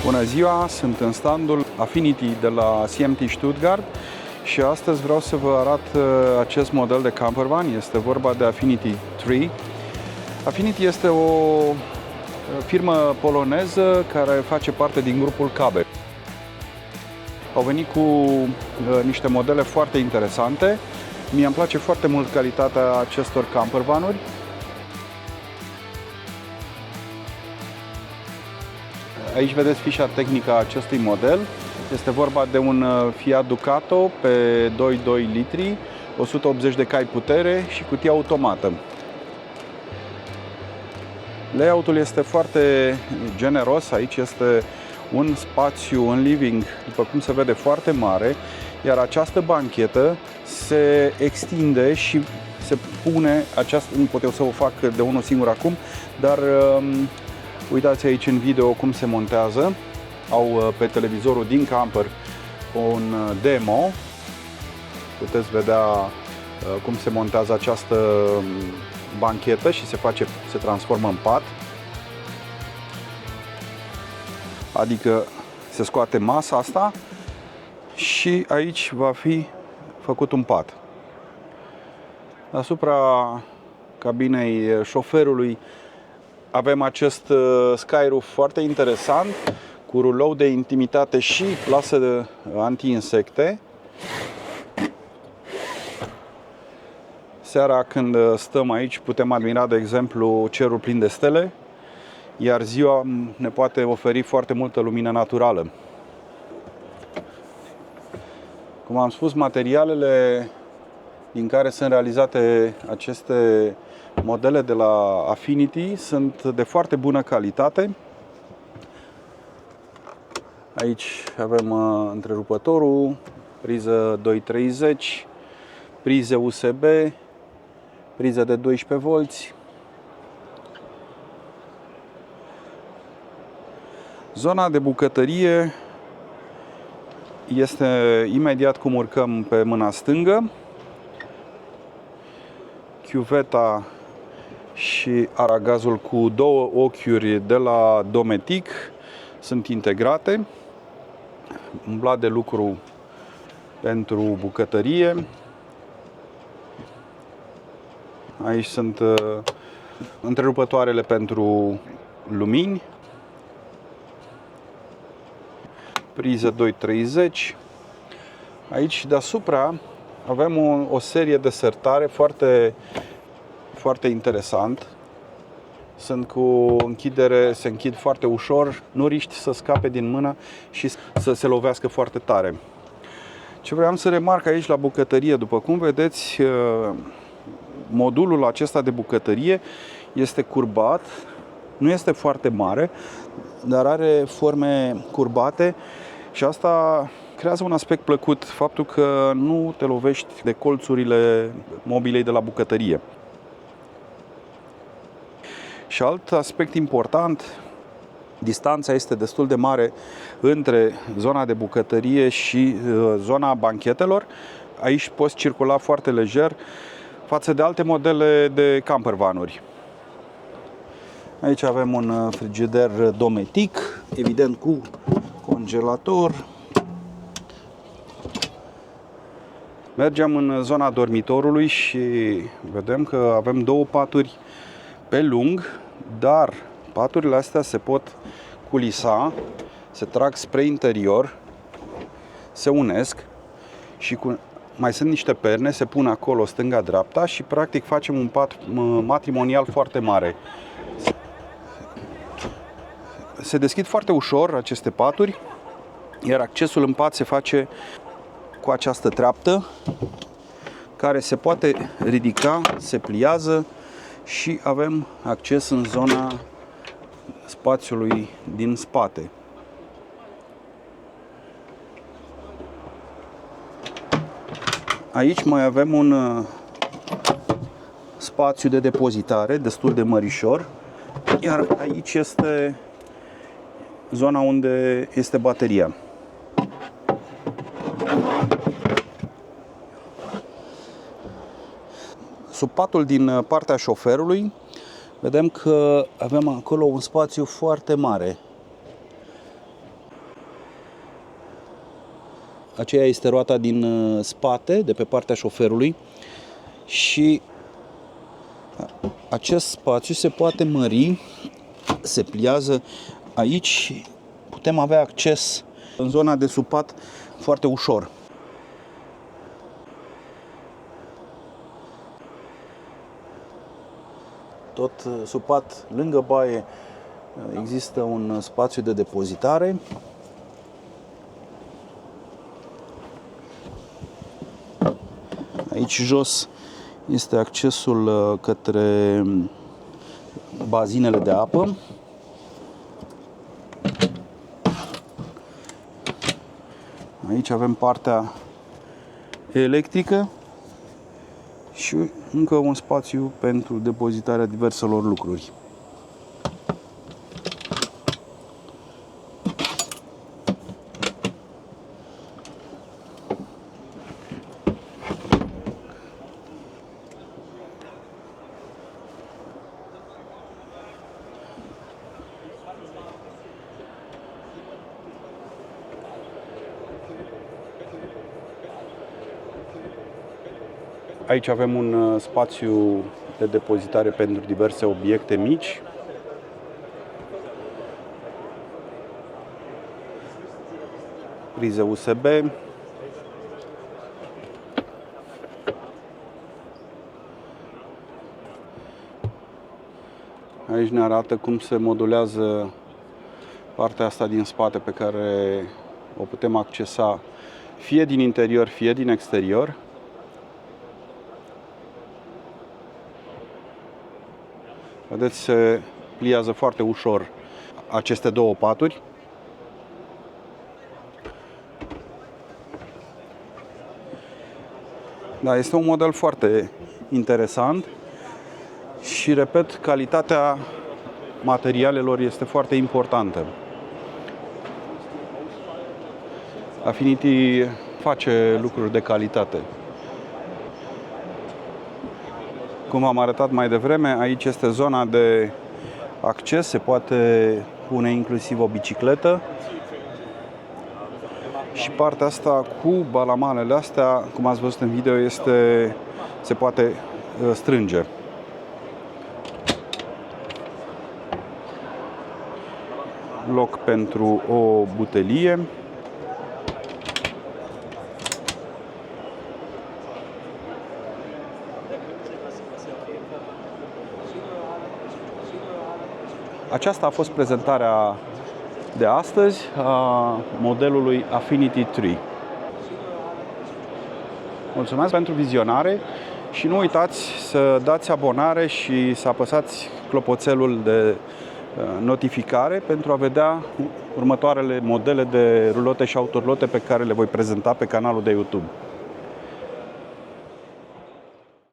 Bună ziua, sunt în standul Affinity de la CMT Stuttgart și astăzi vreau să vă arăt acest model de campervan. Este vorba de Affinity 3. Affinity este o firmă poloneză care face parte din grupul Kabe. Au venit cu niște modele foarte interesante. Mie îmi place foarte mult calitatea acestor campervanuri. Aici vedeți fișa tehnică a acestui model. Este vorba de un Fiat Ducato pe 2,2 litri, 180 de cai putere și cutie automată. Layout-ul este foarte generos. Aici este un spațiu în living, după cum se vede, foarte mare, iar această banchetă se extinde și se pune, nu pot eu să o fac de unul singur acum, dar uitați aici în video cum se montează. Au pe televizorul din camper un demo. Puteți vedea cum se montează această banchetă și se transformă în pat. Adică se scoate masa asta și aici va fi făcut un pat. Asupra cabinei șoferului avem acest skyroof foarte interesant, cu rulou de intimitate și plasă de anti-insecte. Seara, când stăm aici, putem admira, de exemplu, cerul plin de stele, iar ziua ne poate oferi foarte multă lumină naturală. Cum am spus, materialele din care sunt realizate aceste modele de la Affinity sunt de foarte bună calitate. Aici avem întrerupătorul, priză 230, prize USB, priză de 12V. Zona de bucătărie este imediat cum urcăm pe mâna stângă. Chiuveta și aragazul cu două ochiuri de la Dometic sunt integrate. Un blat de lucru pentru bucătărie. Aici sunt întrerupătoarele pentru lumini. Priză 230. Aici deasupra avem o serie de sertare foarte interesant. Sunt cu închidere, se închid foarte ușor, nu riști să scape din mână și să se lovească foarte tare. Ce vreau să remarc aici la bucătărie, după cum vedeți, modulul acesta de bucătărie este curbat, nu este foarte mare, dar are forme curbate și asta creează un aspect plăcut, faptul că nu te lovești de colțurile mobilei de la bucătărie. Și alt aspect important, distanța este destul de mare între zona de bucătărie și zona banchetelor. Aici poți circula foarte lejer față de alte modele de campervanuri. Aici avem un frigider Dometic, evident cu congelator. Mergem în zona dormitorului și vedem că avem două paturi pe lung, dar paturile astea se pot culisa, se trag spre interior, se unesc și mai sunt niște perne, se pun acolo stânga-dreapta și practic facem un pat matrimonial foarte mare. Se deschid foarte ușor aceste paturi, iar accesul în pat se face cu această treaptă care se poate ridica, se pliază și avem acces în zona spațiului din spate. Aici mai avem un spațiu de depozitare destul de mărișor, iar aici este zona unde este bateria. Sub patul din partea șoferului vedem că avem acolo un spațiu foarte mare. aceea este roata din spate, de pe partea șoferului, și acest spațiu se poate mări, se pliază aici, putem avea acces în zona de supat foarte ușor. Tot supat lângă baie există un spațiu de depozitare. Aici jos este accesul către bazinele de apă. Aici avem partea electrică și încă un spațiu pentru depozitarea diverselor lucruri. Aici avem un spațiu de depozitare pentru diverse obiecte mici. Prize USB. Aici ne arată cum se modulează partea asta din spate, pe care o putem accesa fie din interior, fie din exterior. Vedeți, se pliază foarte ușor aceste două paturi. Da, este un model foarte interesant și, repet, calitatea materialelor este foarte importantă. Affinity face lucruri de calitate. Cum am arătat mai devreme, aici este zona de acces, se poate pune inclusiv o bicicletă. Și partea asta cu balamanele astea, cum ați văzut în video, se poate strânge. Loc pentru o butelie. Aceasta a fost prezentarea de astăzi a modelului Affinity 3. Mulțumesc pentru vizionare și nu uitați să dați abonare și să apăsați clopoțelul de notificare pentru a vedea următoarele modele de rulote și autorulote pe care le voi prezenta pe canalul de YouTube.